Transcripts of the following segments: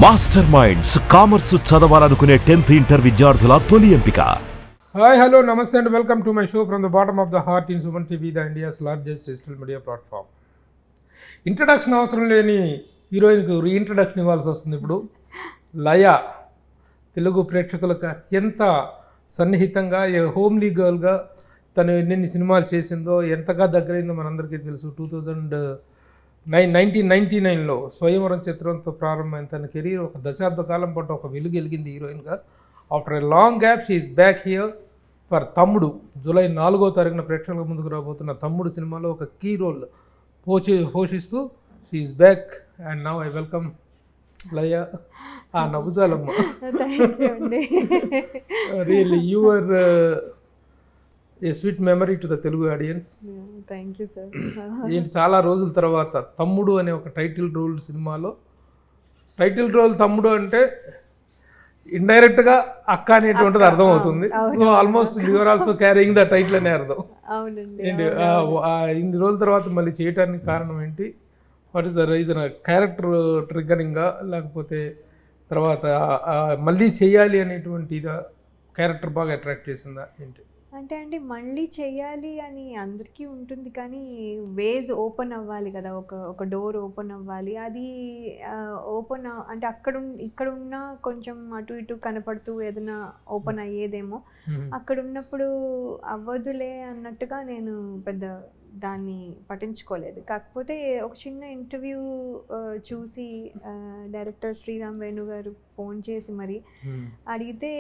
Master minds commerce చదవాలనుకునే 10th inter విద్యార్థుల తొలి ఎంపిక. హాయ్ హలో నమస్తే and welcome to my show from the bottom of the heart in Suman TV, the India's largest digital media platform. Introduction అవసరం లేని హీరోయిన్కు reintroduction ఇవ్వాల్సి వస్తుంది ఇప్పుడు. లయ తెలుగు ప్రేక్షకులకు అత్యంత సన్నిహితంగా హోమ్లీ గర్ల్గా తను ఎన్నెన్ని సినిమాలు చేసిందో, ఎంతగా దగ్గరైందో మనందరికీ తెలుసు. 1999లో స్వయంవరం చిత్రంతో ప్రారంభమైన తన కెరీర్ ఒక దశాబ్ద కాలం పాటు ఒక వెలుగు వెలిగింది హీరోయిన్గా. After a long gap she is back here for Thammudu. July 4వ తారీఖున ప్రేక్షకుల ముందుకు రాబోతున్న తమ్ముడు సినిమాలో ఒక కీ రోల్ పోషిస్తూ she is back. And now I welcome Laya. ఆ నవ్వుజాలమ్మ, really you are a sweet memory to the Telugu audience. Thank you sir. ఏంటి చాలా రోజుల తర్వాత తమ్ముడు అనే ఒక టైటిల్ రోల్ సినిమాలో, టైటిల్ రోల్ తమ్ముడు అంటే ఇండైరెక్ట్గా అక్క అనేటువంటిది అర్థం అవుతుంది. So almost you're also carrying the title అనే అర్థం. ఏంటి ఇన్ని రోజుల తర్వాత మళ్ళీ చేయటానికి కారణం ఏంటి? What is the reason? Character ట్రిగ్గరింగా, లేకపోతే తర్వాత మళ్ళీ చేయాలి అనేటువంటి క్యారెక్టర్ బాగా అట్రాక్ట్ చేసిందా ఏంటి? అంటే మళ్ళీ చెయ్యాలి అని అందరికీ ఉంటుంది, కానీ వేస్ ఓపెన్ అవ్వాలి కదా, ఒక డోర్ ఓపెన్ అవ్వాలి. అది ఓపెన్ అంటే ఇక్కడ ఉన్న కొంచెం అటు ఇటు కనపడుతూ ఏదైనా ఓపెన్ అయ్యేదేమో. అక్కడ ఉన్నప్పుడు అవ్వదులే అన్నట్టుగా నేను పెద్ద దాన్ని పట్టించుకోలేదు. కాకపోతే ఒక చిన్న ఇంటర్వ్యూ చూసి డైరెక్టర్ శ్రీరామ్ వేణు గారు ఫోన్ చేసి మరి అడిగితే,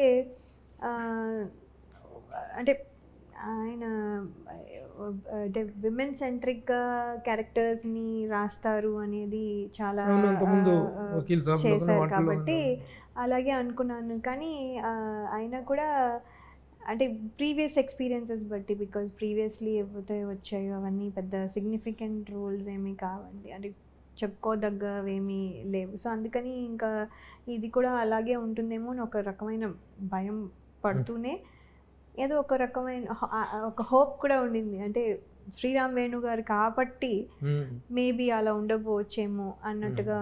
అంటే ఆయన అంటే విమెన్ సెంట్రిక్గా క్యారెక్టర్స్ని రాస్తారు అనేది చాలా చేశారు కాబట్టి అలాగే అనుకున్నాను. కానీ ఆయన కూడా అంటే ప్రీవియస్ ఎక్స్పీరియన్సెస్ బట్టి, బికాజ్ ప్రీవియస్లీ ఏవైతే వచ్చాయో అవన్నీ పెద్ద సిగ్నిఫికెంట్ రోల్స్ ఏమీ కావండి, అంటే చెప్పుకోదగ్గవేమీ లేవు. సో అందుకని ఇంకా ఇది కూడా అలాగే ఉంటుందేమో అని ఒక రకమైన భయం పడుతూనే ఏదో ఒక రకమైన ఒక హోప్ కూడా ఉండింది. అంటే శ్రీరామ్ వేణు గారు కాబట్టి మేబీ అలా ఉండకపోవచ్చేమో అన్నట్టుగా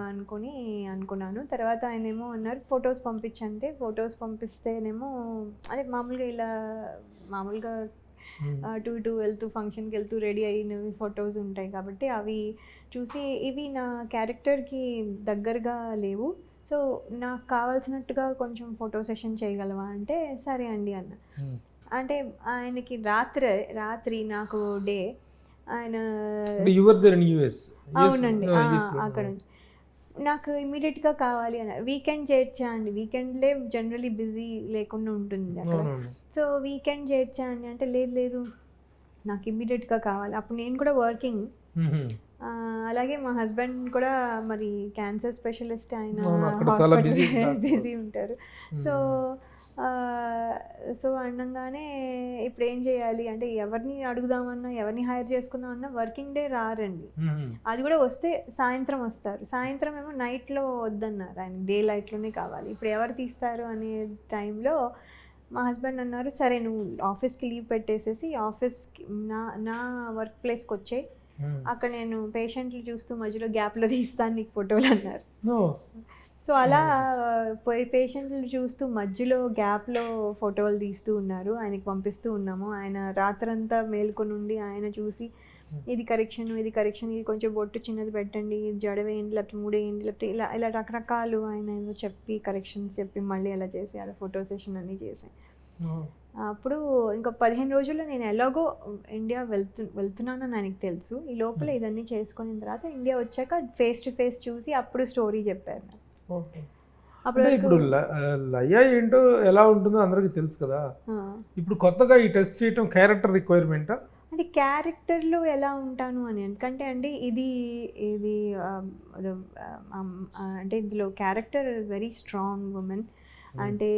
అనుకున్నాను. తర్వాత ఆయన ఏమో అన్నారు ఫొటోస్ పంపించంటే, ఫొటోస్ పంపిస్తేనేమో అదే మామూలుగా అటు ఇటు వెళ్తూ ఫంక్షన్కి వెళ్తూ రెడీ అయినవి ఫొటోస్ ఉంటాయి కాబట్టి అవి చూసి ఇవి నా క్యారెక్టర్కి దగ్గరగా లేవు, సో నాకు కావాల్సినట్టుగా కొంచెం ఫోటో సెషన్ చేయగలవా అంటే సరే అండి అన్న. అంటే ఆయనకి రాత్రి నాకు డే ఆయన అవునండి అక్కడ నాకు ఇమీడియట్గా కావాలి అన్నారు. వీకెండ్ చేయొచ్చా అండి, వీకెండ్లే జనరలీ బిజీ లేకుండా ఉంటుంది అక్కడ, సో వీకెండ్ చేయొచ్చా అండి అంటే లేదు నాకు ఇమీడియట్గా కావాలి. అప్పుడు నేను కూడా వర్కింగ్, అలాగే మా హస్బెండ్ కూడా మరి క్యాన్సర్ స్పెషలిస్ట్, ఆయన బిజీ ఉంటారు. సో అనగానే ఇప్పుడు ఏం చేయాలి అంటే ఎవరిని అడుగుదామన్నా, ఎవరిని హైర్ చేసుకుందామన్నా వర్కింగ్ డే రారండి. అది కూడా వస్తే సాయంత్రం వస్తారు. సాయంత్రం ఏమో నైట్లో వద్దన్నారు, ఆయన డే లైట్లోనే కావాలి. ఇప్పుడు ఎవరు తీస్తారు అనే టైంలో మా హస్బెండ్ అన్నారు సరే నువ్వు ఆఫీస్కి లీవ్ పెట్టేసేసి ఆఫీస్కి నా వర్క్ ప్లేస్కి వచ్చే, అక్కడ నేను పేషెంట్లు చూస్తూ మధ్యలో గ్యాప్లో తీస్తాను నీకు ఫోటోలు అన్నారు. సో అలా పోయి పేషెంట్లు చూస్తూ మధ్యలో గ్యాప్లో ఫోటోలు తీస్తూ ఉన్నారు, ఆయనకి పంపిస్తూ ఉన్నాము. ఆయన రాత్రంతా మేల్కొని ఉండి ఆయన చూసి ఇది కరెక్షన్, ఇది కొంచెం బొట్టు చిన్నది పెట్టండి, ఇది జడవేయండి, లేకపోతే మూడేయండి, లేకపోతే ఇలా రకరకాలు ఆయన ఏదో చెప్పి కరెక్షన్స్ చెప్పి మళ్ళీ అలా చేసి అలా ఫోటో సెషన్ అన్నీ చేశాను. అప్పుడు ఇంకా 15 రోజుల్లో నేను ఎలాగో ఇండియా వెళ్తున్నానని ఆయనకి తెలుసు. ఈ లోపల ఇదన్నీ చేసుకున్న తర్వాత ఇండియా వచ్చాక ఫేస్ టు ఫేస్ చూసి అప్పుడు స్టోరీ చెప్పారు. అప్పుడు ఇప్పుడు లయ ఏంటో ఎలా ఉంటుందో అందరికీ తెలుసు కదా, ఇప్పుడు కొత్తగా ఈ టెస్ట్ చేయటం క్యారెక్టర్ రిక్వైర్మెంటా? అంటే క్యారెక్టర్లో ఎలా ఉంటాను అని, ఎందుకంటే అంటే ఇది అంటే ఇందులో క్యారెక్టర్ వెరీ స్ట్రాంగ్ ఉమెన్, అంటే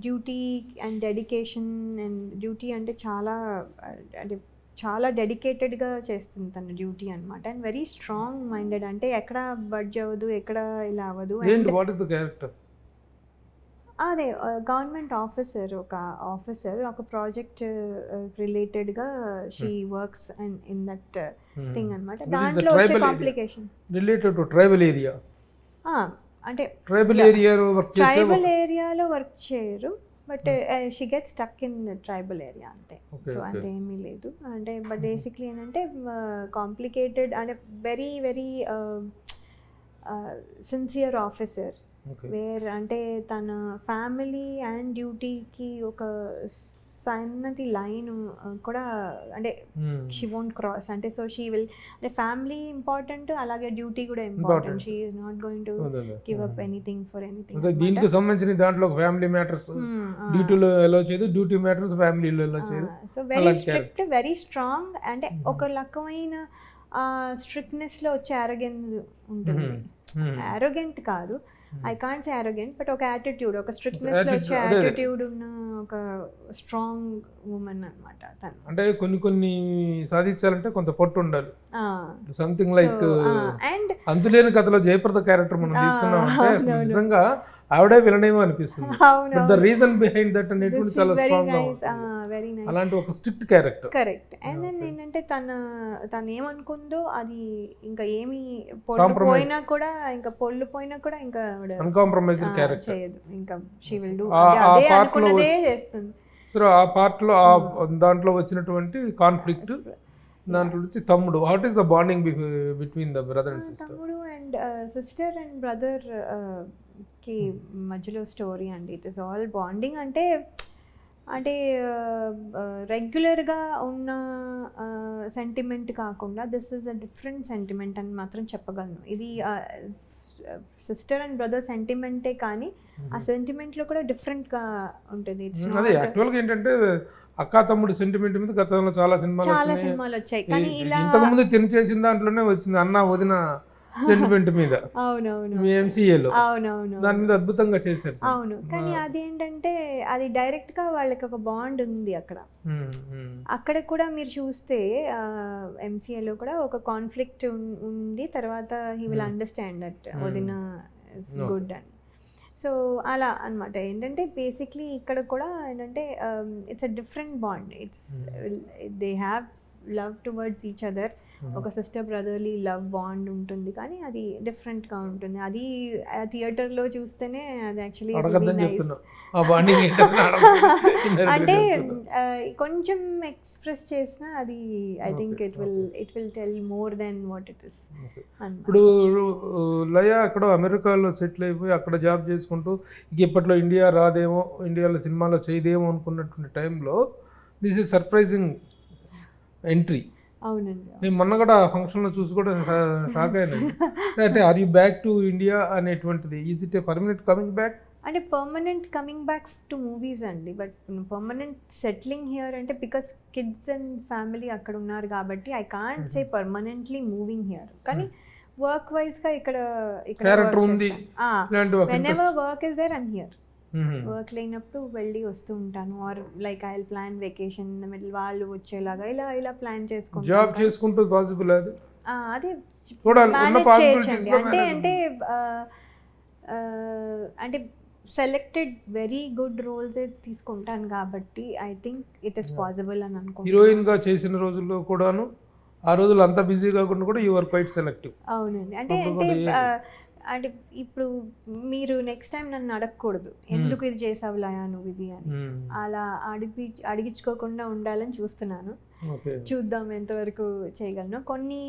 duty and dedication, and duty అంటే చాలా డెడికేటెడ్గా చేస్తుంది తన డ్యూటీ అనమాట. అండ్ వెరీ స్ట్రాంగ్ మైండెడ్, అంటే ఎక్కడ బడ్జ్ అవ్వదు, ఎక్కడ ఇలా అవ్వదు. అదే గవర్నమెంట్ ఆఫీసర్, ఒక ప్రాజెక్ట్ రిలేటెడ్గా she works and in that thing అనమాట. దాంట్లో వచ్చే complication related to tribal area. అంటే ట్రైబల్ ఏరియాలో వర్క్ చేసే ట్రైబల్ ఏరియాలో వర్క్ చేయరు, but she get stuck in the tribal area అంతే. సో అంటే ఏమీ లేదు అంటే, బట్ బేసిక్లీ ఏంటంటే కాంప్లికేటెడ్ అంటే very very sincere officer, where అంటే తన ఫ్యామిలీ అండ్ డ్యూటీకి ఒక సన్నటి లైన్ కూడా అంటే షీ వోంట్ క్రాస్ అంటే. సో షీ విల్ అంటే ఫ్యామిలీ ఇంపార్టెంట్, అలాగే డ్యూటీ కూడా important. She is not going to give up anything for anything. దీనికి సంబంధించిన దాంట్లో ఫ్యామిలీ మ్యాటర్స్ డ్యూటీలో ఎలా చేయదు, డ్యూటీ మ్యాటర్స్ ఫ్యామిలీలో ఎలా చేయదు. So very strict, very strong అంటే ఒక రకమైన స్ట్రిక్ట్నెస్ లో వచ్చే అరోగెన్స్ ఉంటుంది. అరోగెంట్ కాదు, I can't say arrogant, but ఒక యాటిట్యూడ్, ఒక స్ట్రిక్ట్నెస్ లో వచ్చే యాటిట్యూడ్ ఉన్న ఒక స్ట్రాంగ్ ఉమెన్ అన్నమాట తను. అంటే కొన్ని సాధించాలంటే కొంత పట్టు ఉండాలి. సంథింగ్ లైక్ అండ్ అంతులేని కథలో జయప్రద క్యారెక్టర్ మనం తీసుకున్నాం అంటే నిజంగా ఆవిడే విలనేమో అనిపిస్తుంది. ద రీజన్ బిహైండ్ దట్ అనేటువంటి చాలా స్ట్రాంగ్ గా ఉంటుంది. అలాంటి ఒక strict character. Correct. And then ఏంటంటే తను ఏమనుకుందో అది ఇంకా ఏమి పోయినా కూడా, ఇంకా పొల్లు పోయినా కూడా ఇంకా అన్కాంప్రమైజ్డ్ క్యారెక్టర్ చేయదు. ఇంకా షీ విల్ డు అదే అనుకున్నదే చేస్తుంది. సో ఆ పార్ట్ లో దాంట్లో వచ్చినటువంటి కాన్ఫ్లిక్ట్, దాంట్లో నుంచి తమ్ముడు, what is the bonding between the brother and sister? తమ్ముడు అండ్ సిస్టర్ అండ్ బ్రదర్ కి మధ్యలో స్టోరీ అండి. ఇట్ ఈస్ ఆల్ బాండింగ్ అంటే రెగ్యులర్గా ఉన్న సెంటిమెంట్ కాకుండా this is a different sentiment అని మాత్రం చెప్పగలను. ఇది సిస్టర్ అండ్ బ్రదర్ సెంటిమెంటే కానీ ఆ సెంటిమెంట్లో కూడా డిఫరెంట్గా ఉంటుంది. అదే యాక్చువల్గా ఏంటంటే అక్క తమ్ముడు సెంటిమెంట్ మీద గతంలో చాలా సినిమాలు వచ్చాయి, కానీ ఇలా ఇంతకుముందు తిని చేసిన దాంట్లోనే వచ్చింది అన్న వదిన సెంటిమెంట్ మీద. అవునవును, ఎంసీఏలో అవునవును, దాని మీద అద్భుతంగా చేశారు. అవును. కానీ అదేంటంటే అది డైరెక్ట్ గా వాళ్ళకి ఒక బాండ్ ఉంది అక్కడ. అక్కడ కూడా మీరు చూస్తే ఎంసీఏలో కూడా ఒక కాన్ఫ్లిక్ట్ ఉంది, తర్వాత హీ విల్ అండర్స్టాండ్ దట్ వదిన ఇస్ గుడ్ అని. సో అలా అనమాట. ఏంటంటే బేసిక్లీ ఇక్కడ కూడా ఏంటంటే it's a different bond. They have love towards each other. ఒక సిస్టర్ బ్రదర్లీ లవ్ బాండ్ ఉంటుంది, కానీ అది డిఫరెంట్గా ఉంటుంది. అది థియేటర్లో చూస్తేనే అది యాక్చువల్లీ అంటే కొంచెం ఎక్స్ప్రెస్ చేసినా అది I think it will tell more than what it is. ఇప్పుడు లయ అక్కడ అమెరికాలో సెటిల్ అయిపోయి అక్కడ జాబ్ చేసుకుంటూ ఇప్పట్లో ఇండియా రాదేమో, ఇండియాలో సినిమాలో చేయదేమో అనుకున్నటువంటి టైంలో దిస్ ఈజ్ సర్ప్రైజింగ్ ఎంట్రీ. అవునండి. నేను మొన్న కూడా ఫంక్షన్లో చూసి కూడా షాక్ అయినాను. అంటే are you back to India అనేటువంటిది, is it a permanent coming back? అంటే permanent coming back to movies అండి, బట్ పర్మనెంట్ సెటిలింగ్ హియర్ అంటే బికాస్ కిడ్స్ అండ్ ఫ్యామిలీ అక్కడ ఉన్నారు కాబట్టి I can't say permanently moving here. కానీ వర్క్ వైజ్గా ఇక్కడ whenever work is there I'm here. Work లేనప్పుడు వెళ్ళి వస్తూ ఉంటాను, or like I will plan vacation in the middle, వాళ్ళు వచ్చేలాగా ఇలా ప్లాన్ చేసుకుంటాను. జాబ్ చేసుకుంటూ పాసిబుల్ అది అదే అంటే సెలెక్టెడ్ వెరీ గుడ్ రోల్స్ తీసుకుంటాను కాబట్టి I think it is possible అని అనుకుంటున్నాను. హీరోయిన్గా చేసిన రోజుల్లో కూడాను ఆ రోజులు అంతా బిజీ కాకుండా కూడా యు ఆర్ క్వైట్ సెలెక్టివ్. అవునండి. అంటే ఇప్పుడు మీరు నెక్స్ట్ టైం నన్ను అడగకూడదు ఎందుకు ఇది చేసావు లయా నువ్వు ఇది అని, అలా అడిగించుకోకుండా ఉండాలని చూస్తున్నాను. చూద్దాం ఎంతవరకు చేయగలను. కొన్ని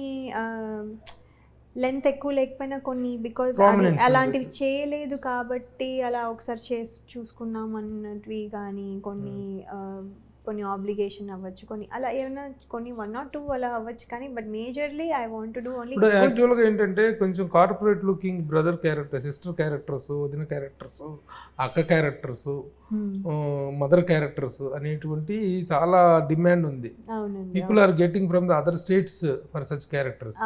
లెంత్ ఎక్కువ లేకపోయినా కొన్ని బికాజ్ అలాంటివి చేయలేదు కాబట్టి అలా ఒకసారి చూసుకుందాం అన్నటివి, కానీ కొన్ని ఆబ్లిగేషన్ అవ్వచ్చు, కొన్ని అలా ఏమైనా కొన్ని 1 or 2 అలా అవ్వచ్చు, కానీ but majorly I want to do only. ఇప్పుడు యాక్చువల్గా ఏంటంటే కొంచెం corporate looking brother character, sister characters, వదిన క్యారెక్టర్స్, అక్క క్యారెక్టర్స్, మదర్ క్యారెక్టర్స్ అనేటువంటి చాలా డిమాండ్ ఉంది. People are getting from the other states for such characters.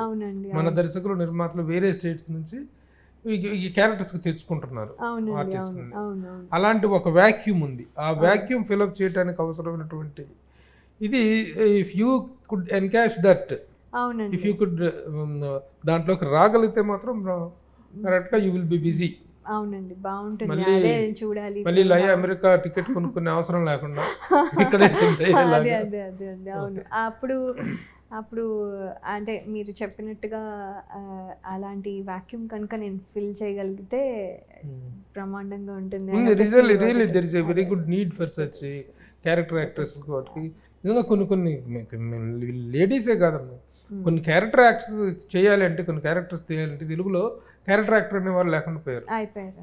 మన దర్శకులు నిర్మాతలు వేరే స్టేట్స్ నుంచి ఈ క్యారెక్టర్స్ తెచ్చుకుంటున్నారు ఆర్టిస్ట్. అలాంటి ఒక వ్యాక్యూమ్ ఉంది. ఆ వ్యాక్యూమ్ ఫిల్అప్ చేయడానికి అవసరమైనటువంటి ఇది if you could encash that, if you could దాంట్లోకి రాగలిగితే మాత్రం కరెక్ట్గా యూ విల్ బి బిజీ. అవునండి, బాగుంటుంది. చూడాలి మళ్ళీ లయ అమెరికా టికెట్ కొనుక్కునే అవసరం లేకుండా ఇక్కడే. అవును. అప్పుడు అప్పుడు అంటే మీరు చెప్పినట్టుగా అలాంటి వాక్యూమ్ కనుక నేను ఫిల్ చేయగలిగితే బ్రహ్మాండంగా ఉంటుంది. Really there is a very good need for such character actors. వాటికి నిజంగా కొన్ని లేడీసే కాదమ్మా, కొన్ని క్యారెక్టర్ యాక్టర్స్ చేయాలి అంటే, కొన్ని క్యారెక్టర్స్ చేయాలంటే తెలుగులో క్యారెక్టర్ యాక్టర్ అనే వాళ్ళు లేకుండా పోయారు.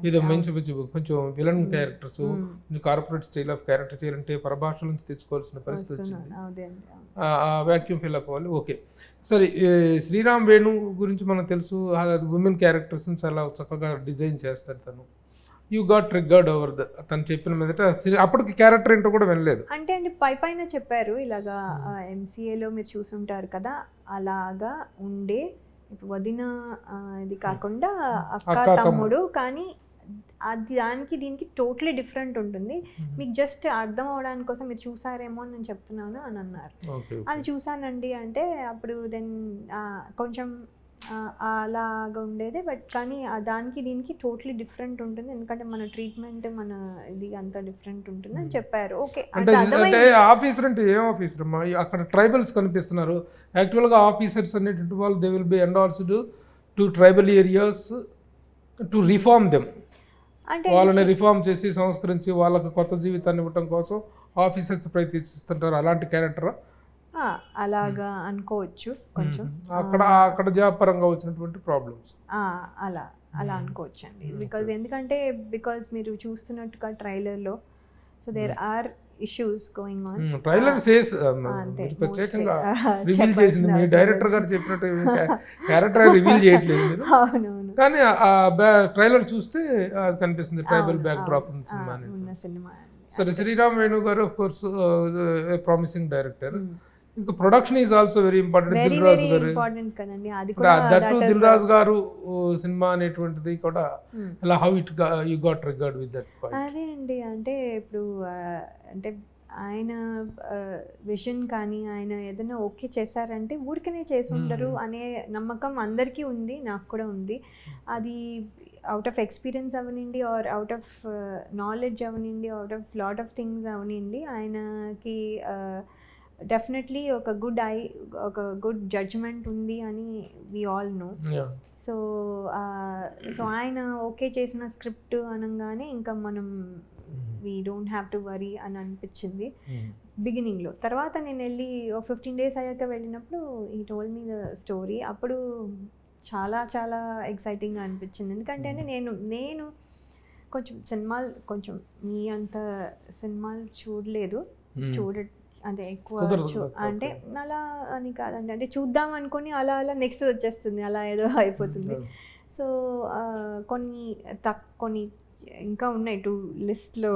ఇది మంచి కొంచెం విలన్ క్యారెక్టర్స్, కొంచెం కార్పొరేట్ స్టైల్ ఆఫ్ క్యారెక్టర్ చేయాలంటే పరభాషల నుంచి తెచ్చుకోవాల్సిన పరిస్థితి వచ్చింది. ఆ వ్యాక్యూమ్ ఫిల్ అవ్వాలి. ఓకే, సరే. శ్రీరామ్ వేణు గురించి మనకు తెలుసు, ఉమెన్ క్యారెక్టర్స్ని చాలా చక్కగా డిజైన్ చేస్తారు తను. యూ గాట్ ట్రిగ్గర్డ్ ఓవర్ తను చెప్పిన మీదట అప్పటికి క్యారెక్టర్ ఏంటో కూడా వినలేదు. అంటే పైన చెప్పారు ఇలాగా ఎంసీఏలో మీరు చూసుంటారు కదా, అలాగా ఉండే ఇప్పుడు వదిన ఇది కాకుండా అక్క తమ్ముడు, కానీ అది దానికి దీనికి టోటలీ డిఫరెంట్ ఉంటుంది. మీకు జస్ట్ అర్థం అవడానికి కోసం మీరు చూసారేమో అని నేను చెప్తున్నాను అని అన్నారు. అది చూసానండి అంటే అప్పుడు దెన్ కొంచెం అలాగా ఉండేది. బట్ కానీ దానికి దీనికి టోటలీ డిఫరెంట్ ఉంటుంది, ఎందుకంటే మన ట్రీట్మెంట్ మన ఇది అంతా డిఫరెంట్ ఉంటుంది అని చెప్పారు. ఓకే, అంటే ఆఫీసర్ అంటే ఏం ఆఫీసర్ అమ్మా? అక్కడ ట్రైబల్స్ కనిపిస్తున్నారు. యాక్చువల్గా ఆఫీసర్స్ అనేటువంటి వాళ్ళు they will be endorsed to tribal areas to reform them. వాళ్ళని రిఫార్మ్ చేసి సంస్కరించి వాళ్ళకి కొత్త జీవితాన్ని ఇవ్వటం కోసం ఆఫీసర్స్ ప్రయత్నిస్తుంటారు. అలాంటి క్యారెక్టరా? అలాగా అనుకోవచ్చు కొంచెం. అక్కడ జాబ్ పరంగా వచ్చినటువంటి ప్రాబ్లమ్స్ అలా అనుకోవచ్చు అండి. బికాజ్ మీరు చూస్తున్నట్టుగా ట్రైలర్లో so there are issues going on. Trailer says ప్రత్యేకంగా రివీల్ చేసింది, మీ డైరెక్టర్ గారు చెప్పినట్టు క్యారెక్టర్ రివీల్ చేయట్లేదు మీరు. అవునవును, కానీ ఆ ట్రైలర్ చూస్తే కనిపిస్తుంది ట్రైబల్ బ్యాక్ డ్రాప్ ఉన్న సినిమా. సరే, Sriram Venu garu of course promising director. ఇంకా production is also very important. Dil Raju garu that Dil Raju garu సినిమా అనేటువంటిది కూడా అలా how it you got triggered with that point? అదే అండి, అంటే ఇప్పుడు అంటే ఆయన విజన్ కానీ ఆయన ఏదైనా ఓకే చేశారంటే ఊరికనే చేసి ఉండరు అనే నమ్మకం అందరికీ ఉంది, నాకు కూడా ఉంది. అది అవుట్ ఆఫ్ ఎక్స్పీరియన్స్ అవనండి, ఆర్ అవుట్ ఆఫ్ నాలెడ్జ్ అవనండి, out of lot of things అవనండి, ఆయనకి డెఫినెట్లీ ఒక గుడ్ జడ్జ్మెంట్ ఉంది అని వి ఆల్ నో. సో ఆయన ఓకే చేసిన స్క్రిప్ట్ అనగానే ఇంకా మనం we don't have to worry అని అనిపించింది బిగినింగ్లో. తర్వాత నేను వెళ్ళి ఒక 15 days అయ్యాక వెళ్ళినప్పుడు ఈ టోల్డ్ మీ ద స్టోరీ. అప్పుడు చాలా చాలా ఎక్సైటింగ్గా అనిపించింది, ఎందుకంటే నేను కొంచెం మీ అంత సినిమాలు చూడలేదు, అంటే ఎక్కువ అంటే అలా అని కాదండి, అంటే చూద్దాం అనుకుని అలా నెక్స్ట్ వచ్చేస్తుంది, అలా ఏదో అయిపోతుంది. సో కొన్ని ఇంకా ఉన్నాయి 2 లిస్ట్లో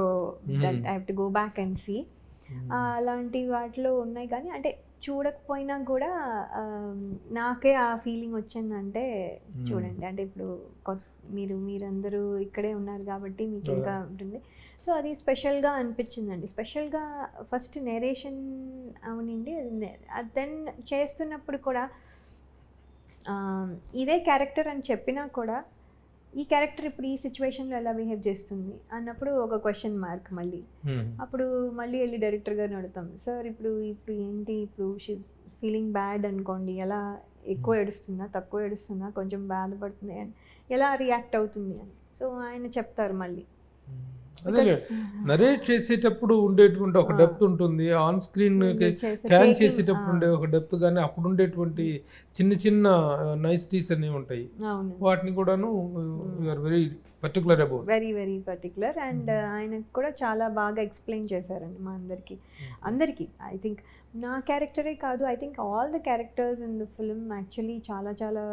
that I have to go back and see. అలాంటి వాటిలో ఉన్నాయి, కానీ అంటే చూడకపోయినా కూడా నాకే ఆ ఫీలింగ్ వచ్చిందంటే చూడండి, అంటే ఇప్పుడు మీరందరూ ఇక్కడే ఉన్నారు కాబట్టి మీకు ఇంకా ఉంటుంది. సో అది స్పెషల్గా అనిపించిందండి. స్పెషల్గా ఫస్ట్ నేరేషన్ అవనండి, దెన్ చేస్తున్నప్పుడు కూడా ఇదే క్యారెక్టర్ అని చెప్పినా కూడా ఈ క్యారెక్టర్ ఇప్పుడు ఈ సిచ్యువేషన్లో ఎలా బిహేవ్ చేస్తుంది అన్నప్పుడు ఒక క్వశ్చన్ మార్క్. అప్పుడు మళ్ళీ వెళ్ళి డైరెక్టర్ గారిని అడుగుతాం, సార్ ఇప్పుడు ఏంటి, ఇప్పుడు షీ ఫీలింగ్ బ్యాడ్ అనుకోండి, ఎలా ఎక్కువ ఏడుస్తుందా, తక్కువ ఏడుస్తుందా, కొంచెం బాధపడుతుంది అని, ఎలా రియాక్ట్ అవుతుంది అని. సో ఆయన చెప్తారు మళ్ళీ. అదే నరేట్ చేసేటప్పుడు ఉండేటువంటి ఒక డెప్త్ ఉంటుంది, ఆన్ స్క్రీన్ క్యాన్ చేసేటప్పుడు ఉండే ఒక డెప్త్, కానీ అప్పుడు ఉండేటువంటి చిన్న నైస్టీస్ అనేవి ఉంటాయి, వాటిని కూడాను you're very particular about. Very particular. And ఆయనకు కూడా చాలా బాగా ఎక్స్ప్లెయిన్ చేశారండి మా అందరికీ. ఐ థింక్ నా క్యారెక్టరే కాదు, I think all the characters in the film actually చాలా చాలా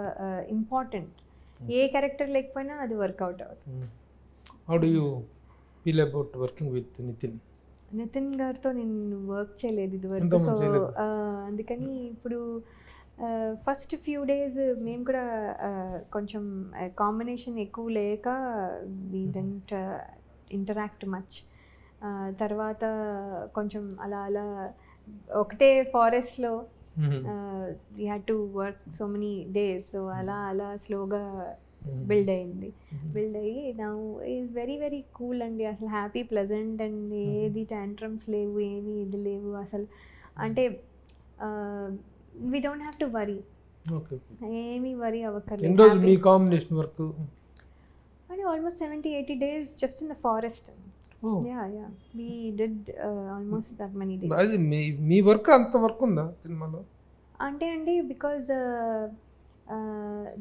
ఇంపార్టెంట్. ఏ క్యారెక్టర్ లేకపోయినా అది వర్కౌట్ అవుతుంది. How do you feel about working with Nithin గారితో నేను వర్క్ చేయలేదు ఇదివరకు, సో అందుకని ఇప్పుడు ఫస్ట్ ఫ్యూ డేస్ మేము కూడా కొంచెం కాంబినేషన్ ఎక్కువ లేక వి డోంట్ ఇంటరాక్ట్ మచ్. తర్వాత కొంచెం అలా ఒకటే ఫారెస్ట్లో we had to work so many days, so అలా స్లోగా బిల్డ్ అయ్యి నా ఈజ్ వెరీ కూల్ అండి, అసలు హ్యాపీ ప్లెజెంట్ అండ్ ఏది ట్యాంట్రమ్స్ లేవు, ఏమి ఇది లేవు అసలు. అంటే we don't have to worry, okay. ఏమీ వరీ ఎన్ని అవ్వక్కర్లేదు. రోజులు మీ కాంబినేషన్ వర్క్? అంటే almost 70-80 days just in the forest. Yeah. We did almost that many days. అది మీ వర్క్ అంత వర్క్ ఉందా సినిమాలో? అంటే అండి బికాజ్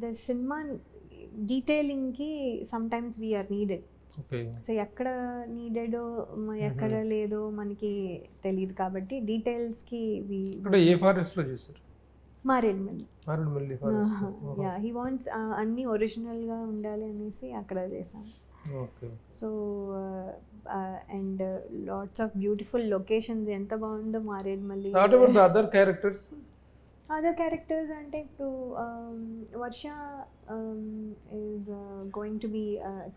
ద సినిమా డీటెయిలింగ్కి sometimes we are needed. Okay. So ఎక్కడ నీడెడో ఎక్కడ లేదో మనకి తెలియదు కాబట్టి డీటెయిల్స్కి ఇక్కడ ఏ ఫారెస్ట్లో చేశారు? Maredumilli. Maredumilli forest. Yeah, he wants అన్నీ ఒరిజినల్గా ఉండాలి అనేసి అక్కడ చేసాం. Okay. So and lots of beautiful locations, ఎంత బాగుందో Maredumilli. What about the other characters? Other characters అంటే ఇప్పుడు Varsha is going to be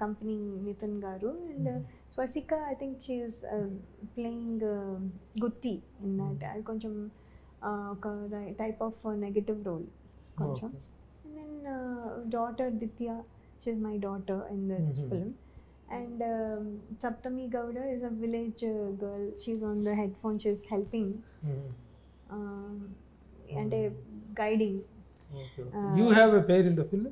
company Nithin garu, and Swasika I think she is playing Gutti in that. అది కొంచెం ఒక టైప్ ఆఫ్ నెగటివ్ రోల్ కొంచెం. And then daughter Ditya, she is my daughter in this film. And Saptami Gowda is a village girl. She's on the headphone. She's helping. And guiding. Okay. You have a pair in the film?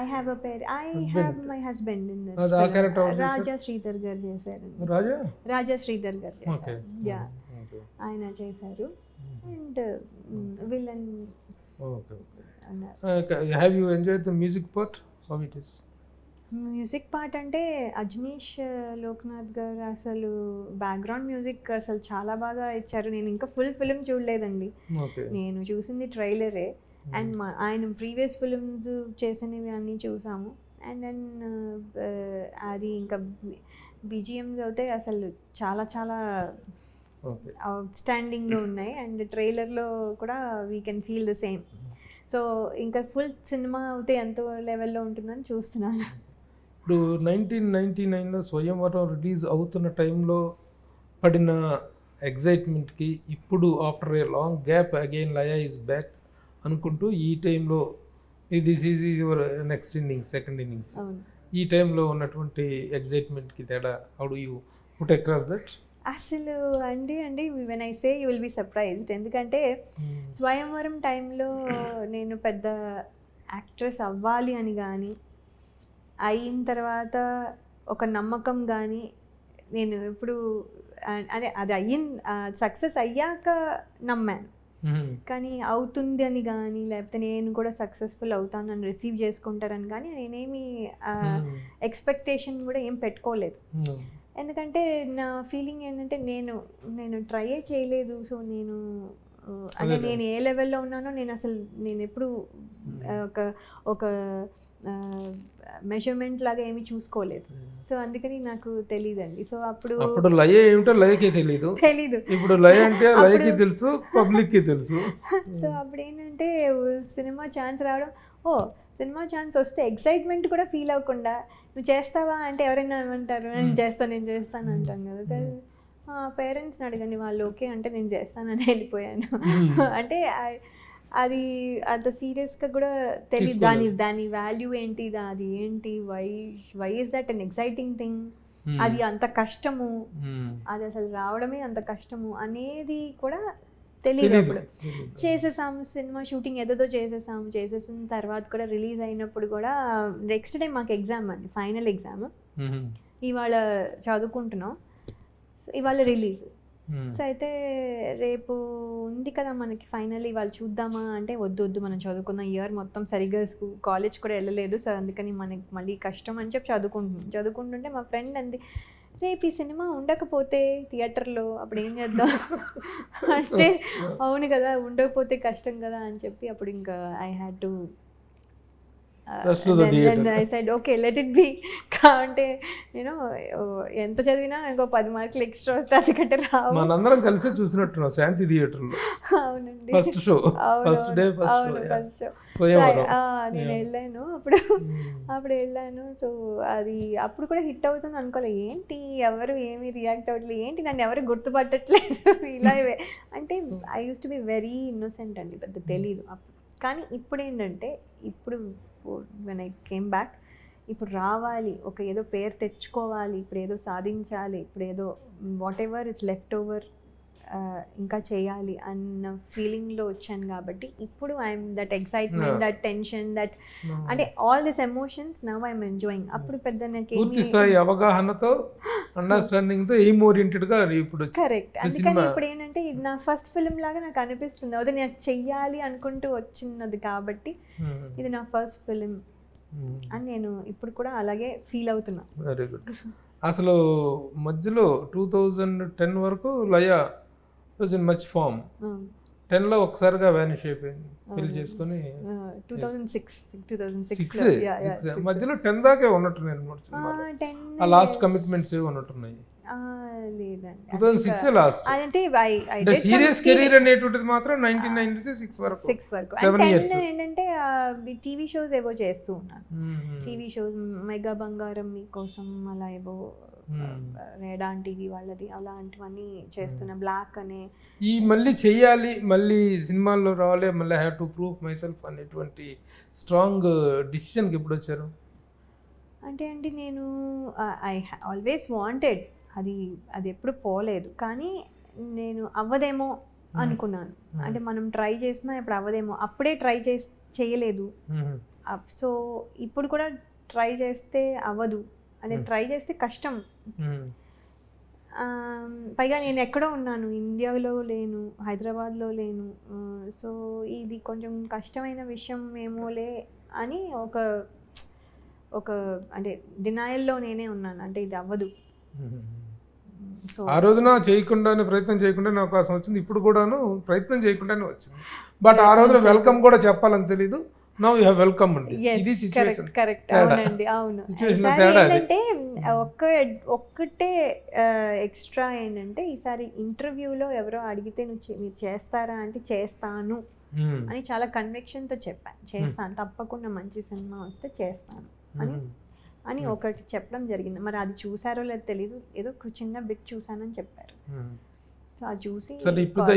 I have a pair. I Husband. have my husband in the That film. character also, Raja Sridhar garu chesaru. Raja Sridhar garu chesaru. Okay. Yeah. Okay. Ayana chesaru. And villain. Okay. Have you enjoyed the music part? How it is? Music part అంటే అజ్నీష్ లోక్నాథ్ గారు అసలు background music అసలు చాలా బాగా ఇచ్చారు. నేను ఇంకా full film చూడలేదండి, నేను చూసింది ట్రైలరే. అండ్ ఆయన ప్రీవియస్ ఫిలిమ్స్ చేసినవి అన్నీ చూసాము. అండ్ దెన్ అది ఇంకా బీజిఎమ్స్ అయితే అసలు చాలా చాలా అవుట్ స్టాండింగ్లో ఉన్నాయి. అండ్ ట్రైలర్లో కూడా we can feel the same. So ఇంకా ఫుల్ సినిమా అయితే ఎంత లెవెల్లో ఉంటుందని చూస్తున్నాను. ఇప్పుడు 1999లో స్వయంవరం రిలీజ్ అవుతున్న టైంలో పడిన ఎగ్జైట్మెంట్కి ఇప్పుడు after a long gap again Laya is back అనుకుంటూ ఈ టైంలో this is your next innings, second innings, ఈ టైంలో ఉన్నటువంటి ఎగ్జైట్మెంట్కి తేడా how do you put across that? అసలు అండి when I say you will be surprised. ఎందుకంటే స్వయంవరం టైంలో నేను పెద్ద యాక్ట్రెస్ అవ్వాలి అని కానీ, అయిన తర్వాత ఒక నమ్మకం కానీ నేను ఎప్పుడు అదే అది సక్సెస్ అయ్యాక నమ్మాను. కానీ అవుతుంది అని కానీ, లేకపోతే నేను కూడా సక్సెస్ఫుల్ అవుతాను, నన్ను రిసీవ్ చేసుకుంటారని కానీ నేనేమి ఎక్స్పెక్టేషన్ కూడా ఏం పెట్టుకోలేదు. ఎందుకంటే నా ఫీలింగ్ ఏంటంటే నేను ట్రైయే చేయలేదు. సో అంటే నేను ఏ లెవెల్లో ఉన్నానో నేను ఎప్పుడు ఒక మెజర్మెంట్ లాగా ఏమీ చూసుకోలేదు. సో అందుకని నాకు తెలియదండి. సో అప్పుడు లయ ఏమిటో లయకే తెలీదు, ఇప్పుడు లయ అంటే లయకి తెలుసు, పబ్లిక్కి తెలుసు. సో అప్పుడు ఏంటంటే సినిమా ఛాన్స్ రావడం, సినిమా ఛాన్స్ వస్తే ఎక్సైట్మెంట్ కూడా ఫీల్ అవ్వకుండా నువ్వు చేస్తావా అంటే ఎవరైనా ఏమంటారు, నేను చేస్తాను అంటాను కదా. పేరెంట్స్ని అడగండి, వాళ్ళు ఓకే అంటే నేను చేస్తానని వెళ్ళిపోయాను. అంటే అది అంత సీరియస్గా కూడా తెలియదు దాని వాల్యూ ఏంటి, అది ఏంటి, why is that an exciting thing, అది అంత కష్టము, అది అసలు రావడమే అంత కష్టము అనేది కూడా తెలియదు. అప్పుడు చేసేసాము, సినిమా షూటింగ్ ఏదో చేసేసిన తర్వాత కూడా రిలీజ్ అయినప్పుడు కూడా నెక్స్ట్ డే మాకు ఎగ్జామ్ అండి, ఫైనల్ ఎగ్జామ్. ఇవాళ చదువుకుంటున్నాం, ఇవాళ రిలీజ్. సో అయితే రేపు ఉంది కదా మనకి ఫైనల్, ఇవాళ చూద్దామా అంటే వద్దు మనం చదువుకుందాం, ఇయర్ మొత్తం సరిగ్గా కాలేజ్ కూడా వెళ్ళలేదు, సో అందుకని మనకి మళ్ళీ కష్టం అని చెప్పి చదువుకుంటుంటే మా ఫ్రెండ్ అంది, రేపు ఈ సినిమా ఉండకపోతే థియేటర్లో అప్పుడు ఏం చేద్దాం అంటే అవును కదా, ఉండకపోతే కష్టం కదా అని చెప్పి అప్పుడు ఇంకా I had to I side okay let it be. అంటే నేను ఎంత చదివినా ఇంకో 10 మార్కులు ఎక్స్ట్రా వస్తే అందుకంటే రావు. మనందరం కలిసి చూసినట్టున్నాం శాంతి థియేటర్లో. అవునండి, ఫస్ట్ షో. నేను వెళ్ళాను అప్పుడు వెళ్ళాను. సో అది అప్పుడు కూడా హిట్ అవుతుంది అనుకోలే. ఏంటి ఎవరు ఏమీ రియాక్ట్ అవ్వట్లేదు, ఏంటి నన్ను ఎవరు గుర్తుపట్టట్లేదు ఇలా అంటే I use to be very innocent అండి, పెద్ద తెలీదు అప్పుడు. కానీ ఇప్పుడు ఏంటంటే ఇప్పుడు వెన్ ఐ కేమ్ బ్యాక్, ఇప్పుడు రావాలి, ఒక ఏదో పేరు తెచ్చుకోవాలి, ఇప్పుడు ఏదో సాధించాలి, ఇప్పుడు ఏదో whatever it's left over ఇంకా చేయాలి అన్న ఫీలింగ్లో వచ్చాను కాబట్టి ఇప్పుడు I'm that excitement, that tension, that అంటే all this emotions now I'm enjoying. అప్పుడు పెద్ద పూర్తి స్థాయి అవగాహనతో అండర్స్టాండింగ్ తో ఎయిమ్ ఓరియంటెడ్ గా ఇప్పుడు కరెక్ట్. అందుకని ఇప్పుడు ఏంటంటే ఇది నా ఫస్ట్ ఫిల్మ్ లాగా నాకు అనిపిస్తుంది. అదే నేను చెయ్యాలి అనుకుంటూ వచ్చినది కాబట్టి ఇది నా ఫస్ట్ ఫిలిం అని నేను ఇప్పుడు కూడా అలాగే ఫీల్ అవుతున్నా. Very good. అసలు మధ్యలో 2010 వరకు లయ వాజ్ ఇన్ మచ్ ఫామ్. 10లో ఒకసారిగా వ్యానిష్ అయిపోయింది, పెళ్లి చేసుకొని 2006 మధ్యలో 10 దాకే ఉన్నట్టు నేను ఆ లాస్ట్ కమిట్మెంట్స్ ఉన్నట్టున్నాయి. లేదండి 2006 లాస్ట్. అంటే సీరియస్ కెరీర్ అనేటువంటిది మాత్రం 1996 వరకు 7 years. ఏంటంటే టీవీ షోస్ ఏవో చేస్తూ ఉన్నాను. టీవీ షోస్ మెగా బంగారం మీకోసం అలా ఏవో రేడాన్ టీవీ వాళ్ళది అలాంటివన్నీ చేస్తున్నా. బ్లాక్ అనే ఈ మళ్ళీ చెయ్యాలి, మళ్ళీ సినిమాల్లో రావాలి, మళ్ళీ have to prove my self అనేటువంటి స్ట్రాంగ్ డిసిషన్కి ఎప్పుడు వచ్చారు? అంటే అండి నేను ఐ ఆల్వేస్ వాంటెడ్, అది ఎప్పుడు పోలేదు. కానీ నేను అవ్వదేమో అనుకున్నాను. అంటే మనం ట్రై చేసినా ఇప్పుడు అవ్వదేమో, అప్పుడే ట్రై చేయలేదు. సో ఇప్పుడు కూడా ట్రై చేస్తే అవ్వదు, అంటే ట్రై చేస్తే కష్టం. పైగా నేను ఎక్కడో ఉన్నాను, ఇండియాలో లేను, హైదరాబాద్లో లేను. సో ఇది కొంచెం కష్టమైన విషయం ఏమోలే అని ఒక అంటే డినయల్లో నేనే ఉన్నాను. అంటే ఇది అవ్వదు. సో ఆ రోజున చేయకుండానే ప్రయత్నం చేయకుండానే అవకాశం వచ్చింది, ఇప్పుడు కూడాను ప్రయత్నం చేయకుండానే వచ్చింది. బట్ ఆ రోజున వెల్కమ్ కూడా చెప్పాలని తెలీదు. నౌ యు హావ్ వెల్కమ్ అండి. ఇది సిచువేషన్. కరెక్ట్. అవునండి, అవును. ఏంటంటే ఒక్కటే ఎక్స్ట్రా ఏంటంటే ఈసారి ఇంటర్వ్యూలో ఎవరో అడిగితే మీరు చేస్తారా అంటే చేస్తాను అని చాలా కన్విక్షన్తో చెప్పాను. చేస్తాను, తప్పకుండా మంచి సినిమా వస్తే చేస్తాను అని ఒకటి చెప్పడం జరిగింది. మరి అది చూసారో లేదో తెలీదు, ఏదో చిన్న బిట్ చూసానని చెప్పారు. సో అది చూసి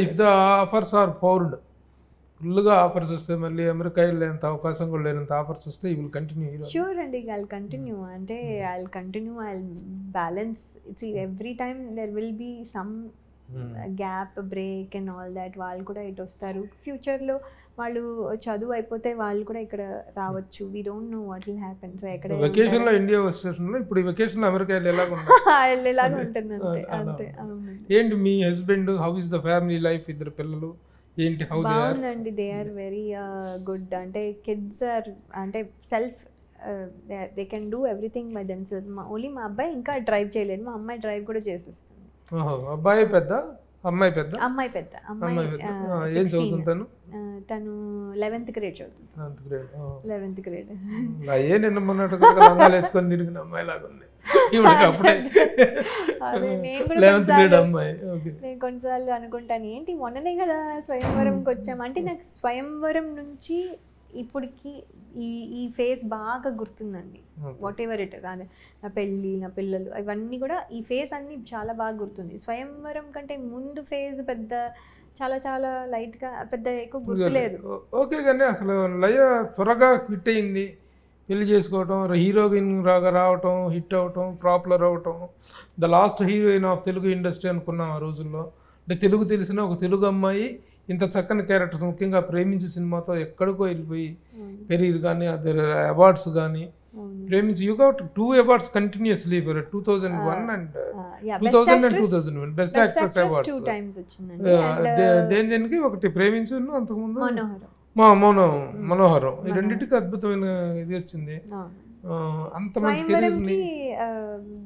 if the offers are poured, ఫుల్గా ఆఫర్స్ వస్తే మళ్ళీ అమెరికా వెళ్ళేంత అవకాశం కూడా లేనంత ఆఫర్స్ వస్తే యూ విల్ కంటిన్యూ? షూర్ అండి, ఐ విల్ కంటిన్యూ. అంటే I will continue, I will balance. Every time there will be some gap, break and all that. వాళ్ళు కూడా ఇటు వస్తారు ఫ్యూచర్లో, వాళ్ళు చదువు అయిపోతే వాళ్ళు కూడా ఇక్కడ రావచ్చు. We don't know what will happen. So ఎక్కడ వెకేషన్ లో ఇండియా వస్తుంది, ఇప్పుడు వెకేషన్ లో అమెరికా ఎలాగ ఉంటుంది అంతే. ఏంటి మీ husband, how is the family life, ఇద్దరు పిల్లలు ఏంటి, హౌ దే ఆర్? బాగుందండి, దే ఆర్ వెరీ గుడ్. అంటే కిడ్స్ ఆర్ అంటే self, they can do everything by themselves. Only మా అబ్బాయి ఇంకా డ్రైవ్ చేయలేదు, మా అమ్మాయి డ్రైవ్ కూడా చేసేస్తుంది. అబ్బాయి పెద్ద, అమ్మాయి పెద్ద? అమ్మాయి పెద్ద. ఏం చదువుతుంటాను? తను 11th grade చదువుతుంది. 11th grade. అయ్యే నిన్న మొన్నట్టు లంగాలు వేసుకొని తిరిగిన అమ్మాయి లాగా ఉంది. నేను కొన్నిసార్లు అనుకుంటాను, ఏంటి మొన్ననే కదా స్వయంవరంకి వచ్చాము. అంటే నాకు స్వయంవరం నుంచి ఇప్పటికి ఈ ఫేజ్ బాగా గుర్తుందండి. వాట్ ఎవర్ ఇట్, అదే నా పెళ్ళి, నా పిల్లలు, ఇవన్నీ కూడా ఈ ఫేజ్ అన్ని చాలా బాగా గుర్తుంది. స్వయంవరం కంటే ముందు ఫేజ్ పెద్ద చాలా చాలా లైట్గా, పెద్ద ఎక్కువ గుర్తులేదు. ఓకే, కానీ అసలు లయ త్వరగా క్విట్ అయింది, పెళ్లి చేసుకోవటం, హీరోయిన్ రావటం, హిట్ అవటం, పాపులర్ అవటం, the last heroine of Telugu industry అనుకున్నాం ఆ రోజుల్లో. అంటే తెలుగు తెలిసిన ఒక తెలుగు అమ్మాయి ఇంత చక్కని క్యారెక్టర్స్, ముఖ్యంగా ప్రేమించే సినిమాతో ఎక్కడికో వెళ్ళిపోయి కెరీర్ కానీ అదర్ అవార్డ్స్ కానీ ప్రేమించి you got 2 awards continuously for 2001 and 2001 best actress awards. దేనికి ఒకటి ప్రేమించు, అంతకుముందు మనోహరం, ఈ రెండింటికి అద్భుతమైన ఇది వచ్చింది. అంత మంచి కెరీర్ ని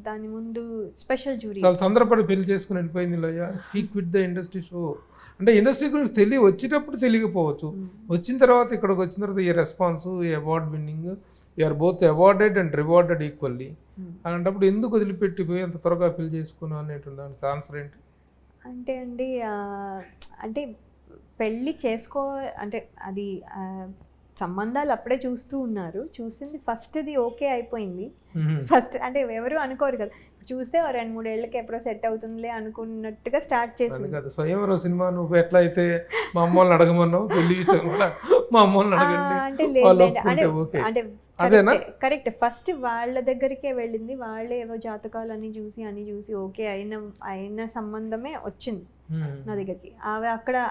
దాని ముందు స్పెషల్ జ్యూరీ చాలా తొందరపడి పెళ్లి చేసుకుని వెళ్ళిపోయింది Laya. He quit the industry. So అంటే ఇండస్ట్రీ గురించి వచ్చేటప్పుడు తెలియకపోవచ్చు, వచ్చిన తర్వాత ఇక్కడికి వచ్చిన తర్వాత ఈ రెస్పాన్స్, ఈ award winning, you are both awarded and rewarded equally. అలాంటప్పుడు ఎందుకు వదిలిపెట్టిపోయి అంత త్వరగా పెళ్లి చేసుకున్నాను అనేటువంటి దానికి ఆన్సర్ ఏంటి? అంటే అండి, అంటే పెళ్ళి అంటే అది సంబంధాలు అప్పుడే చూస్తూ ఉన్నారు. చూసింది ఫస్ట్ది ఓకే అయిపోయింది. ఫస్ట్ అంటే ఎవరు అనుకోరు కదా, చూస్తే 2-3 ఏళ్ళకి ఎప్పుడో సెట్ అవుతుందిలే అనుకున్నట్టుగా స్టార్ట్ చేసింది. కదా స్వయంవరం సినిమా నువ్వు ఎట్లా అయితే మా అమ్మోళ్ళని అడగమన్నావు, పెళ్లి విషయం కూడా మా అమ్మోళ్ళని అడగండి అంటే వాళ్ళు లేదు ఒప్పుకుంటే ఓకే. అంటే అదేనా? కరెక్ట్, ఫస్ట్ వాళ్ళ దగ్గరికే వెళ్ళింది, వాళ్ళే ఏవో జాతకాలు అన్ని చూసి ఓకే అయిన సంబంధమే వచ్చింది నా దగ్గరికి. అవి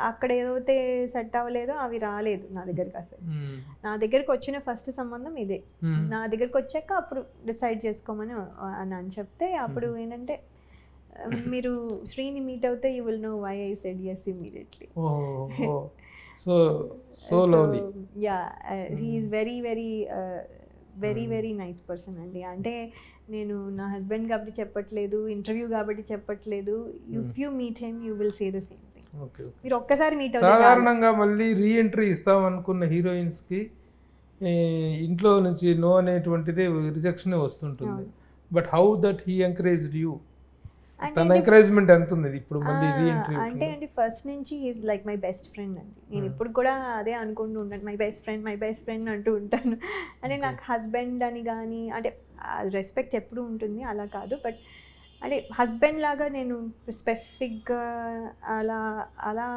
అక్కడ ఏదైతే సెట్ అవ్వలేదో అవి రాలేదు నా దగ్గరికి అసలు. నా దగ్గరికి వచ్చిన ఫస్ట్ సంబంధం ఇదే. నా దగ్గరికి వచ్చాక అప్పుడు డిసైడ్ చేసుకోమని అని చెప్తే అప్పుడు ఏంటంటే మీరు శ్రీని మీట్ అవుతే you will know why I said yes immediately. So lovely. He is very nice person అండి. అంటే నేను నా హస్బెండ్ కాబట్టి చెప్పట్లేదు, ఇంటర్వ్యూ కాబట్టి చెప్పట్లేదు. If you meet him you will say the same thing. మీరు ఒక్కసారి మీట్ అవుతే సాధారణంగా మళ్ళీ రీఎంట్రీ ఇస్తాం అనుకున్న హీరోయిన్స్కి ఇంట్లో నుంచి నో అనేటువంటిది రిజెక్షన్ వస్తుంటుంది. But how that he encouraged you? తన ఎంకరేజ్మెంట్ ఎంత ఉంది ఇప్పుడు మళ్ళీ రీఎంట్రీ? అంటే ఫస్ట్ నుంచి is like my best friend అండి. నేను ఇప్పుడు కూడా అదే అనుకుంటూ ఉంటాను, మై బెస్ట్ ఫ్రెండ్ అంటూ ఉంటాను. అంటే నాకు హస్బెండ్ అని కానీ అంటే రెస్పెక్ట్ ఎప్పుడు ఉంటుంది అలా కాదు, బట్ అంటే హస్బెండ్ లాగా నేను స్పెసిఫిక్గా అలా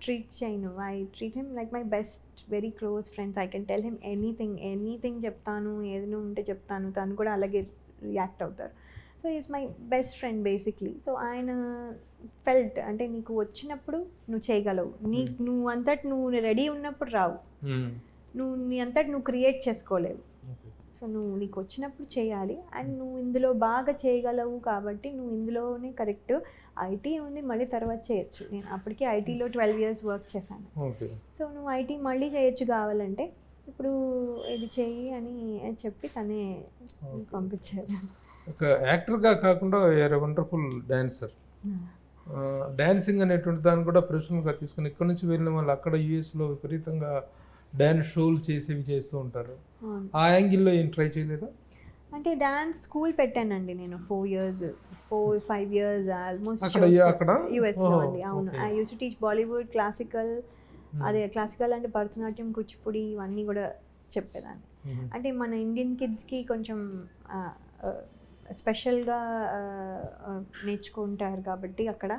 ట్రీట్ చేయను. I treat him like my best very close friends. I can tell him anything చెప్తాను, ఏదైనా ఉంటే చెప్తాను, తను కూడా అలాగే రియాక్ట్ అవుతారు. So is my best friend basically. So ఆయన ఫెల్ట్ అంటే నీకు వచ్చినప్పుడు నువ్వు చేయగలవు, నువ్వు అంతటి నువ్వు రెడీ ఉన్నప్పుడు రావు, నీ అంతటి నువ్వు క్రియేట్ చేసుకోలేవు. సో నీకు వచ్చినప్పుడు చేయాలి, అండ్ నువ్వు ఇందులో బాగా చేయగలవు కాబట్టి నువ్వు ఇందులోనే కరెక్ట్. ఐటీ ఉంది, మళ్ళీ తర్వాత చేయొచ్చు. నేను అప్పటికే ఐటీలో 12 years వర్క్ చేశాను. సో నువ్వు ఐటీ మళ్ళీ చేయొచ్చు కావాలంటే, ఇప్పుడు ఇది చెయ్యి అని చెప్పి తనే పంపించారు. ఒక యాక్టర్గా కాకుండా వేరే వండర్ఫుల్ డాన్సర్. డాన్సింగ్ అనేటువంటి దాన్ని కూడా ప్రొఫెషనల్గా తీసుకుని ఇక్కడ నుంచి వెళ్ళిన వాళ్ళు అక్కడ యూఎస్లో విపరీతంగా డాన్స్ షోలు చేస్తూ ఉంటారు. ఆ యాంగిల్లో ఏం ట్రై చేయలేదా? అంటే డాన్స్ స్కూల్ పెట్టానండి నేను 4-5 years ఆల్మోస్ట్ అక్కడ యూఎస్లో అండి. అవును, I use to teach Bollywood, classical. అదే క్లాసికల్ అంటే భరతనాట్యం, కూచిపూడి ఇవన్నీ కూడా చెప్పేదాన్ని. అంటే మన ఇండియన్ కిడ్స్కి కొంచెం స్పెషల్గా నేర్చుకుంటారు కాబట్టి అక్కడ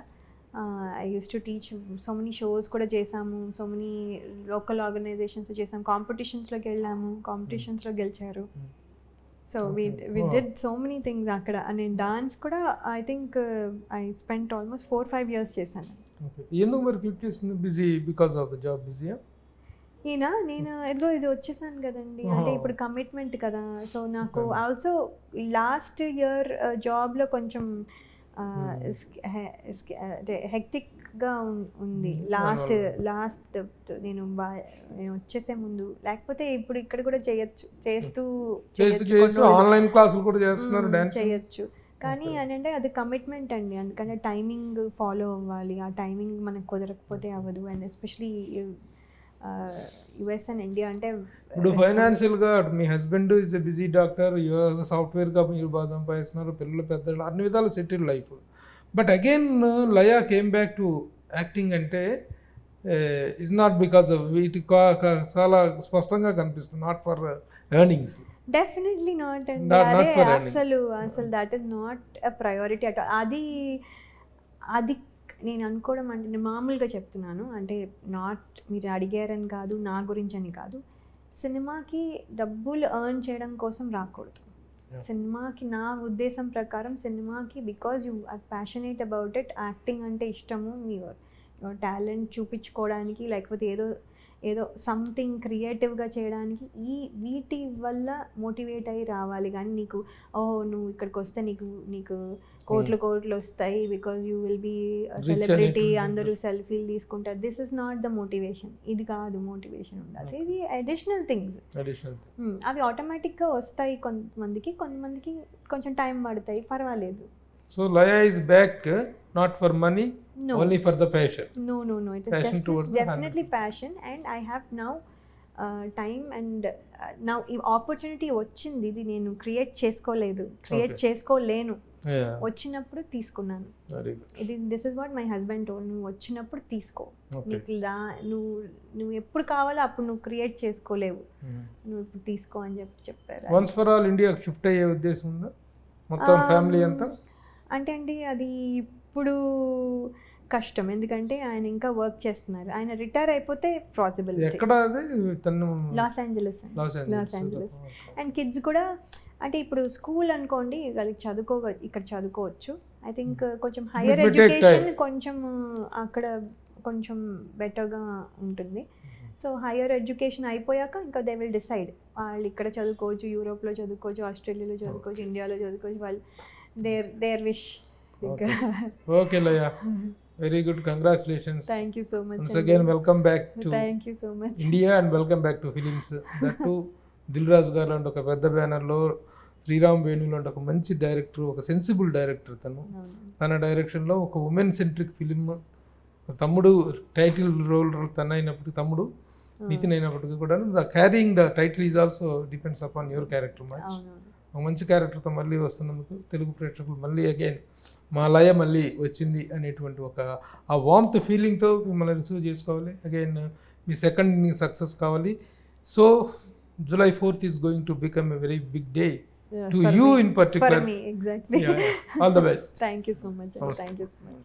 I use to teach. So many shows కూడా చేసాము, సో మెనీ లోకల్ ఆర్గనైజేషన్స్ చేసాము, కాంపిటీషన్స్లోకి వెళ్ళాము, కాంపిటీషన్స్లో గెలిచారు. So we did so many things అక్కడ. నేను డాన్స్ కూడా I think I spent almost 4-5 years చేశాను. ఎందుకు మరి క్విట్ చేసింది? Busy, because of the job బిజీయా? నేను ఇది వచ్చేసాను కదండి, అంటే ఇప్పుడు కమిట్మెంట్ కదా. సో నాకు ఆల్సో లాస్ట్ ఇయర్ జాబ్లో కొంచెం హెక్టిక్గా ఉంది. లాస్ట్ నేను వచ్చేసే ముందు, లేకపోతే ఇప్పుడు ఇక్కడ కూడా చేస్తూ ఆన్లైన్ క్లాసులు కూడా చేస్తున్నారు, చేయొచ్చు. కానీ అంటే అది కమిట్మెంట్ అండి, అందుకని టైమింగ్ ఫాలో అవ్వాలి. ఆ టైమింగ్ మనకు కుదరకపోతే అవ్వదు. And especially US and India అంటే ఇప్పుడు ఫైనాన్షియల్గా మీ husband is a busy doctor, సాఫ్ట్వేర్గా మీరు బాగా సంపాదిస్తున్నారు, పిల్లలు పెద్దలు అన్ని విధాలు settle life. But again Laya came back to acting అంటే ఇస్ నాట్ బికాస్ ఆఫ్ వీటి చాలా స్పష్టంగా కనిపిస్తుంది, not for earnings. Definitely not అండి. అసలు that is not a priority at. అది నేను అనుకోవడం అంటే నేను మామూలుగా చెప్తున్నాను, అంటే మీరు అడిగారని కాదు, నా గురించి అని కాదు. సినిమాకి డబ్బులు ఎర్న్ చేయడం కోసం రాకూడదు. సినిమాకి నా ఉద్దేశం ప్రకారం సినిమాకి because you are passionate about it, acting అంటే ఇష్టము, మీ టాలెంట్ చూపించుకోవడానికి, లేకపోతే ఏదో సంథింగ్ క్రియేటివ్గా చేయడానికి వీటి వల్ల మోటివేట్ అయ్యి రావాలి. కానీ నీకు నువ్వు ఇక్కడికి వస్తే నీకు కోట్లు వస్తాయి, because you will be celebrity, అందరూ సెల్ఫీలు తీసుకుంటారు. This is not the motivation. ఇది కాదు మోటివేషన్ ఉండాలి. ఇది అడిషనల్ థింగ్స్, అవి ఆటోమేటిక్గా వస్తాయి. కొంతమందికి కొంచెం టైం పడతాయి, పర్వాలేదు. So Laya is back, not for money, only for the passion. No, it is definitely passion, and I have now time and now opportunity వచ్చింది. ఇది నేను క్రియేట్ చేసుకోలేను. వచ్చినప్పుడు తీసుకున్నాను. Very good. This is what my husband told, నువ్వు వచ్చినప్పుడు తీసుకో, Okay. నీకు నువ్వు ఎప్పుడు కావాలో అప్పుడు నువ్వు క్రియేట్ చేసుకోలేవు, నువ్వు ఇప్పుడు తీసుకో అని చెప్పారు. వన్స్ ఫర్ ఆల్ ఇండియాకి షిఫ్ట్ అయ్యే ఉద్దేశం ఉందా మొత్తం ఫ్యామిలీ అంతా? అంటే అండి అది ఇప్పుడు కష్టం, ఎందుకంటే ఆయన ఇంకా వర్క్ చేస్తున్నారు. ఆయన రిటైర్ అయిపోతే పాసిబుల్. ఎక్కడ అది తను? Los Angeles. అండ్ కిడ్స్ కూడా అంటే ఇప్పుడు స్కూల్ అనుకోండి, వాళ్ళకి ఇక్కడ చదువుకోవచ్చు. ఐ థింక్ కొంచెం హైయర్ ఎడ్యుకేషన్ కొంచెం అక్కడ కొంచెం బెటర్గా ఉంటుంది. సో హైయర్ ఎడ్యుకేషన్ అయిపోయాక ఇంకా దే విల్ డిసైడ్, వాళ్ళు ఇక్కడ చదువుకోవచ్చు, యూరోప్లో చదువుకోవచ్చు, ఆస్ట్రేలియాలో చదువుకోవచ్చు, ఇండియాలో చదువుకోవచ్చు, వాళ్ళు their wish. Okay Laya, very good, congratulations. Thank you so much. Once again welcome back to thank you so much India and welcome back to films. That to Dil Raju garu లాంటి ఒక పెద్ద బ్యానర్లో, శ్రీరామ్ వేణు లాంటి ఒక మంచి డైరెక్టర్, ఒక సెన్సిబుల్ డైరెక్టర్ తన డైరెక్షన్లో ఒక ఉమెన్ సెంట్రిక్ ఫిలిం. తమ్ముడు టైటిల్ రోల్ తన అయినప్పటికీ, తమ్ముడు నితిన్ అయినప్పటికీ కూడా carrying the title is also depends upon your character much. ఒక మంచి క్యారెక్టర్తో మళ్ళీ వస్తున్నందుకు తెలుగు ప్రేక్షకులు మళ్ళీ అగైన్ మా లయ మళ్ళీ వచ్చింది అనేటువంటి ఒక ఆ వార్మ్త్ ఫీలింగ్తో మిమ్మల్ని రిసీవ్ చేసుకోవాలి. అగైన్ మీ సెకండ్ సక్సెస్ కావాలి. So July 4th is going to become a very big day to you in particular. For me, exactly. All the best. Thank you so much. Thank you so much.